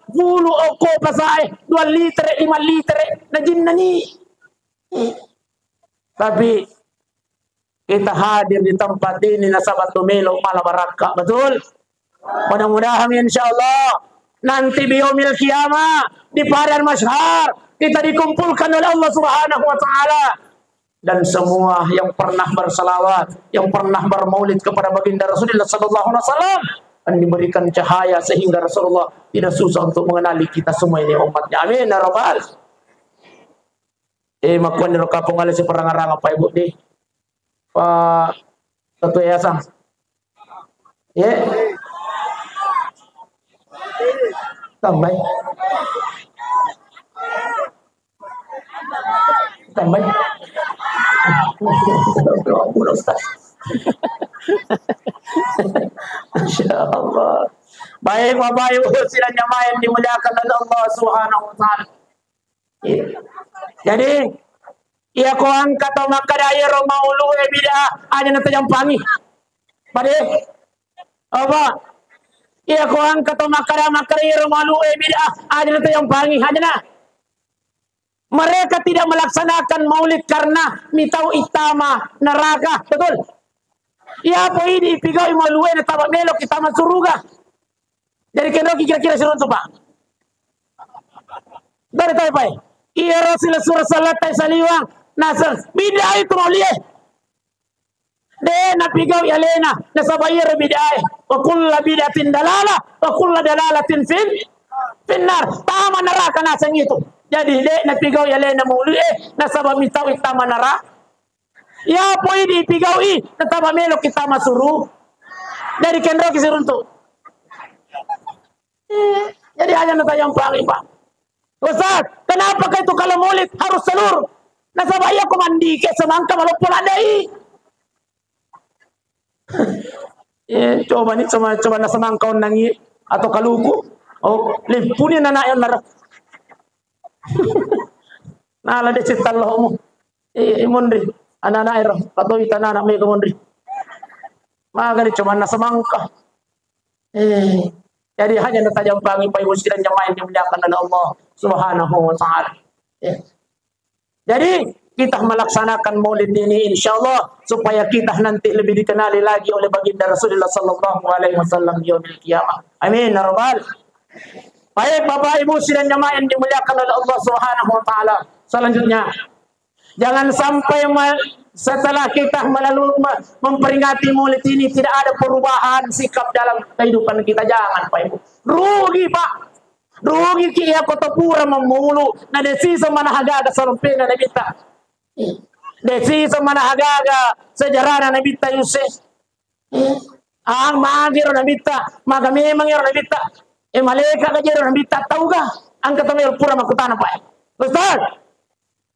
bulu oko pasai 2 liter 5 liter na jinnani. Tapi kita hadir di tempat ini nasabat tumelo malah baraka, betul? Mudah-mudahan insyaallah nanti biyaumil qiyamah di padang mahsyar kita dikumpulkan oleh Allah Subhanahu wa taala dan semua yang pernah bersalawat, yang pernah bermaulid kepada baginda Rasulullah sallallahu alaihi wasallam akan diberikan cahaya sehingga Rasulullah tidak susah untuk mengenali kita semua ini umatnya. Amin ya rabbal. Makuan di kapung ala si perang-arang apa ibu di Pak Ketua Yayasan. Tambah. Masya Allah. Baik Bapak Ibu sidang jamaah yang dimuliakan oleh Allah Subhanahu wa taala. Jadi ia ko angkat o makadaya maulu bidah ada na tajampangi. Pade. Apa? Ia ko angkat o makadaya maulu bidah ada na tajampangi. Ada na. Mereka tidak melaksanakan maulid karena mitau itama neraka, betul? Ya apa ini pigau maluwe na tabak melok kita masuruga. Jadi kena kira-kira seruntu Pak. Dari tayo pa iya Rasulullah sallallahu alaihi wasallam nasal bidah itu mauliye. De na pigau yalena na sabayir bidah wa kullu bidatin dalala wa kullu dalalatin finnar. Tama neraka nasang itu. Jadi dek na pigaw yale na muli na sabab mitaw kita manara. Ya po ini pigaw na taba melo kita masuru. Dari kendro kisirunto. Jadi hanya na tayong pangi Pak. Ustaz, kenapa itu kalau mulit harus telur? Na sabab iya kumandike semangka walaupun ada coba nih coba na semangka nangi atau kaluku. Oh, lipunin na nayon na nala de citallo mo imondri anana ero atau itanana me komondri magari cuma na semangka jadi hanya na tajam pangi pa ibu sidang jamaah yang dimuliakan oleh Allah Subhanahu wa taala. Jadi kita melaksanakan maulid ini insyaallah supaya kita nanti lebih dikenali lagi oleh baginda Rasulullah sallallahu alaihi wasallam di yaumil qiyamah. Amin ya rabbal. Baik Bapak Ibu sidang jamaah yang dimuliakan oleh Allah Subhanahu wa taala. Selanjutnya, jangan sampai setelah kita memperingati Maulid ini tidak ada perubahan sikap dalam kehidupan kita. Jangan Pak Ibu. Rugi Pak. Rugi kia kota pura memulu na desi sama nahagaga sarumpena na bita. Desi sama nahagaga sejarah na bita Yusuf. Ang magiro na bita, magamemang na bita. Malaikat aja orang minta tahu gak? Angkat tamil pura makutana Pak. Ustaz,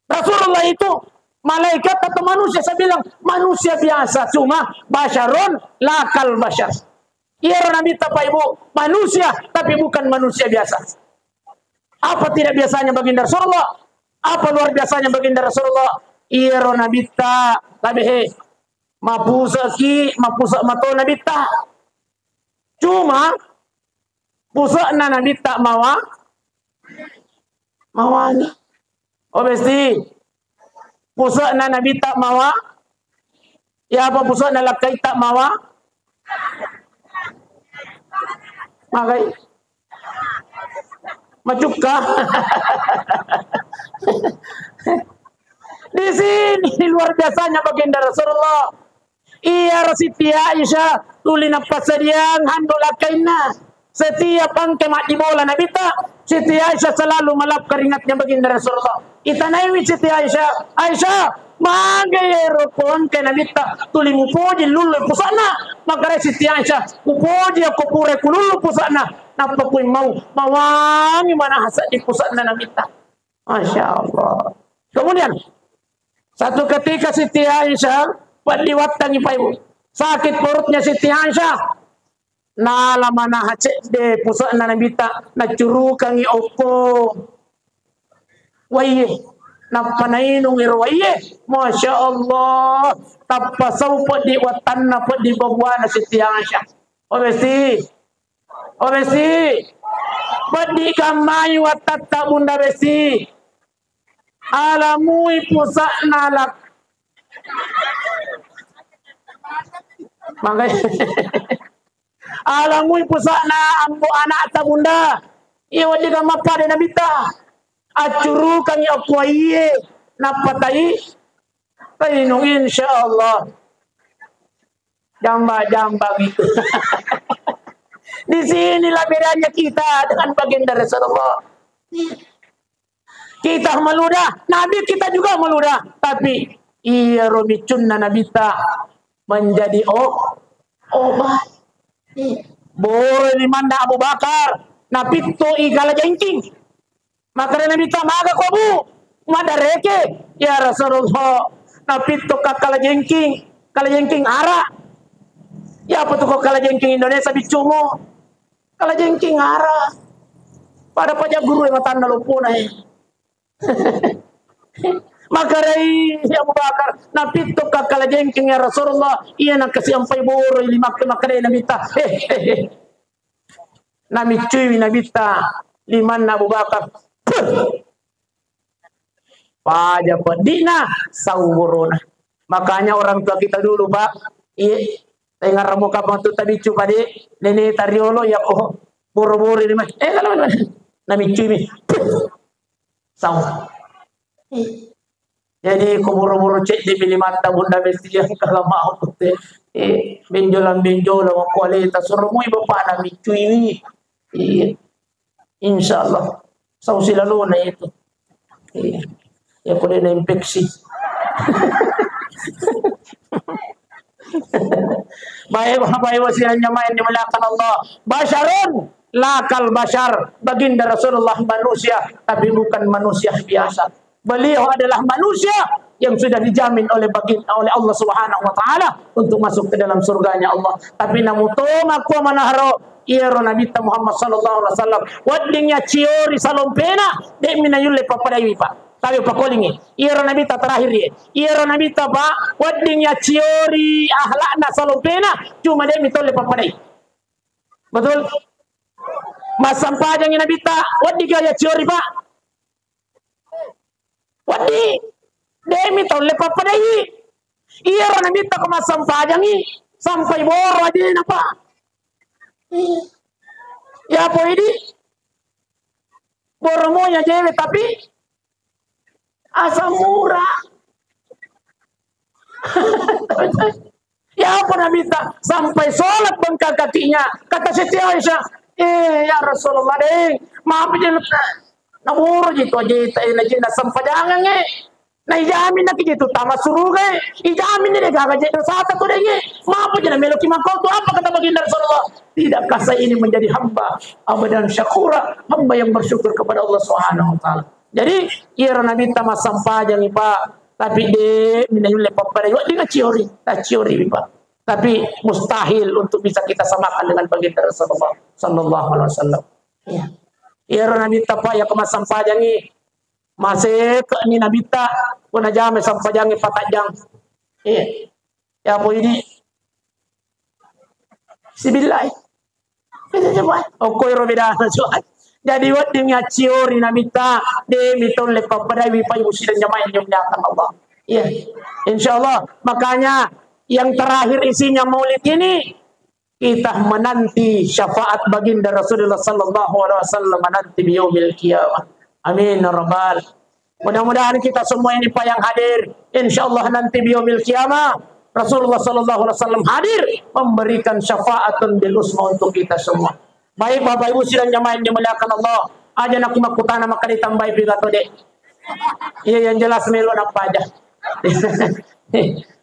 Rasulullah itu malaikat atau manusia? Saya bilang manusia biasa, cuma basyarun lakal basyar. Iya orang minta Pak Ibu, manusia tapi bukan manusia biasa. Apa tidak biasanya baginda Rasulullah? Apa luar biasanya baginda Rasulullah? Iya orang minta tapi mapusa ki mapusa mato nabita. Cuma pusakna Nabi tak mawani. Oh mesti pusakna Nabi tak mawa. Ya apa pusakna lakai tak mawa? Makai macuka. Di sini luar biasanya baginda Rasulullah. Iya Siti Aisyah tulina pasadiang handolakaina. Setiap angke mak di bola Nabi tak, Siti Aisyah selalu melap keringatnya baginda Rasulullah. Itanaiwi Siti Aisyah, Aisyah, magayero ko angke Nabi tak, tuli mupoji lulu pusana. Makare Siti Aisyah, mupoji ako pure kululu pusana. Napakuin mawangi mana hasad di pusana Nabi tak. Masya Allah. Kemudian satu ketika Siti Aisyah paliwat tangi paibu. Sakit perutnya Siti Aisyah. Nala mana hacek de pusat na nabita na curu kangi opo. Waye na panainong irwaye. Masya Allah. Tapasaw po di watan na po di bagwa na Siti Aisyah. O besi. Padi kamay watata bunda besi. Alamui pusat nalak. Makanya alamui pusana ambo anak ta bunda iwa diga mapade na bita acuru kang yakwaye napatai taino insyaallah jamba gitu. Di sinilah bedanya kita dengan baginda Rasulullah. Kita meludah, Nabi kita juga meludah, tapi iya romicunna nabita menjadi obat. Boleh dimanda Abu Bakar napito igala jengking. Maka nabita maga kobu madareke ya Rasulullah napito kakala jengking ara. Ya apa tuh kok kala jengking Indonesia bicumo? Kala jengking ara. Pada pajak guru yang tanda lupuna Makarai Abu Bakar napito kakala jengking ya Rasulullah iya nak kasiampai boro lima makarai nabita nami cuy nabita liman Abu Bakar pajak pedina sawuruna. Makanya orang tua kita dulu Pak iya tengah ramu kapang tu tadi cuba di nene tariolo ya oh boro-boro lima kalau nami cuy saw. Jadi kuburu-buru cek di bilimata bunda besti yang kalau mau teh benjolan kualitas rumui bapak nami cuy insyaallah sau silalu na itu ya boleh na infeksi. Baik wasiannya main dimulakan Allah basyarun lakal basyar baginda Rasulullah manusia tapi bukan manusia biasa. Beliau adalah manusia yang sudah dijamin oleh Allah Subhanahu wa taala untuk masuk ke dalam surganya Allah. Tapi namuto aku manaharo iero Nabi Muhammad sallallahu alaihi wasallam wadingnya ciori salompena de minayulle papadai Pak. Tapi pakolingi iero Nabi terakhir ye. Iero Nabi Pak wadingnya ciori ahlakna salompena cuma de mitolle papadai. Betul? Mas sampajang Nabi ta wadiga ya ciori Pak. Wadi demi tolle papadai iya Nabi tak kemasam pajangi sampai boro aja napa ya apa ini boromonya jewe tapi asam murah. Ya apa Nabi tak sampai sholat bengkak kakinya kata Siti Aisyah ya Rasulullah deh maaf aja naburo gitu aja na jina sampajangan na ijamin na kijitu tama suruga ijamin ni gagaje sata to dengi maapa jina meloki makau tu apa kata baginda Rasulullah tidakkah saya ini menjadi hamba abadan syakura hamba yang bersyukur kepada Allah Subhanahu wa taala. Jadi ira nabi tama sampajang Pak tapi de minayule papada yo dengan ciori Pak tapi mustahil untuk bisa kita samakan dengan baginda Rasulullah sallallahu alaihi wasallam ya. Iro nabita pa ya kama sampajangi masih ke ni nabita puna jame sampajangi patajang ya po ini sibilai Okoy robida suat. Jadi wat dengan ciori namita de miton le papadai wi payu sidan jamaah yang diakan Allah. Iya. Insyaallah makanya yang terakhir isinya Maulid ini kita menanti syafaat baginda Rasulullah sallallahu alaihi wasallam nanti di yaumil qiyamah. Amin ya rabbal. Mudah-mudahan kita semua ini Pak yang hadir insyaallah nanti di yaumil qiyamah Rasulullah sallallahu alaihi wasallam hadir memberikan syafaatun bil usma untuk kita semua. Baik Bapak Ibu sidang jamaah yang dimuliakan Allah. Aja nak makutana maka ditambahi pidato dek. Iya yang jelas melon apa aja.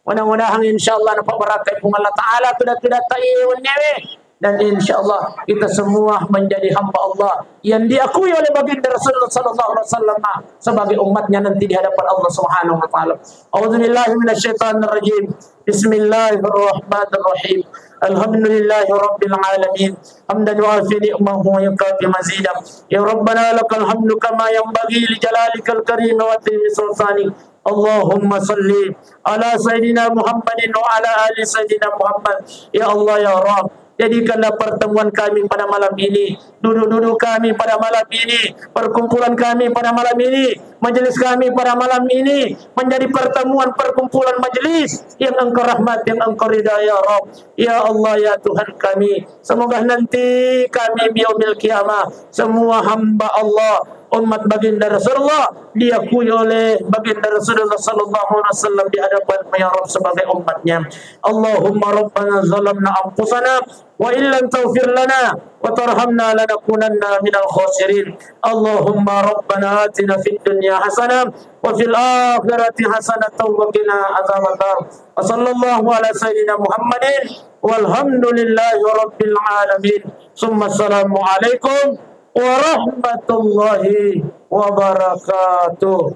Mudah-mudahan insyaallah dapat berkat Allah Taala tidak tayyun nyewe dan insyaallah kita semua menjadi hamba Allah yang diakui oleh baginda Rasulullah sallallahu alaihi wasallam sebagai umatnya nanti di hadapan Allah Subhanahu wa taala. A'udzubillahi minasyaitonir rajim. Bismillahirrahmanirrahim. Alhamdulillahi rabbil alamin. Hamdan yu'afi ni'mahu wa yukafi mazidah. Ya Rabbana lakal hamdu kama yanbaghi li jalalikal karim wa ta'zimi sultanik. Allahumma salli ala Sayyidina Muhammadin wa ala ali Sayyidina Muhammad. Ya Allah ya Rabb, jadikanlah pertemuan kami pada malam ini, duduk-duduk kami pada malam ini, perkumpulan kami pada malam ini, majelis kami pada malam ini menjadi pertemuan perkumpulan majelis yang Engkau rahmat, yang Engkau ridha ya Rabb. Ya Allah ya Tuhan kami, semoga nanti kami biyaumil qiyamah semua hamba Allah umat baginda Rasulullah diakui oleh baginda Rasulullah sallallahu alaihi wasallam di hadapan ya Rabb sebagai umatnya. Allahumma rabbana zalamna anfusana wa illam taghfir lana wa tarhamna lanakunanna minal khasirin. Allahumma rabbana atina fid dunya hasanah wa fil akhirati hasanah wa qina adzabannar. Wa sallallahu ala sayyidina Muhammadin walhamdulillahi rabbil alamin. Summa assalamu alaikum warahmatullahi wabarakatuh.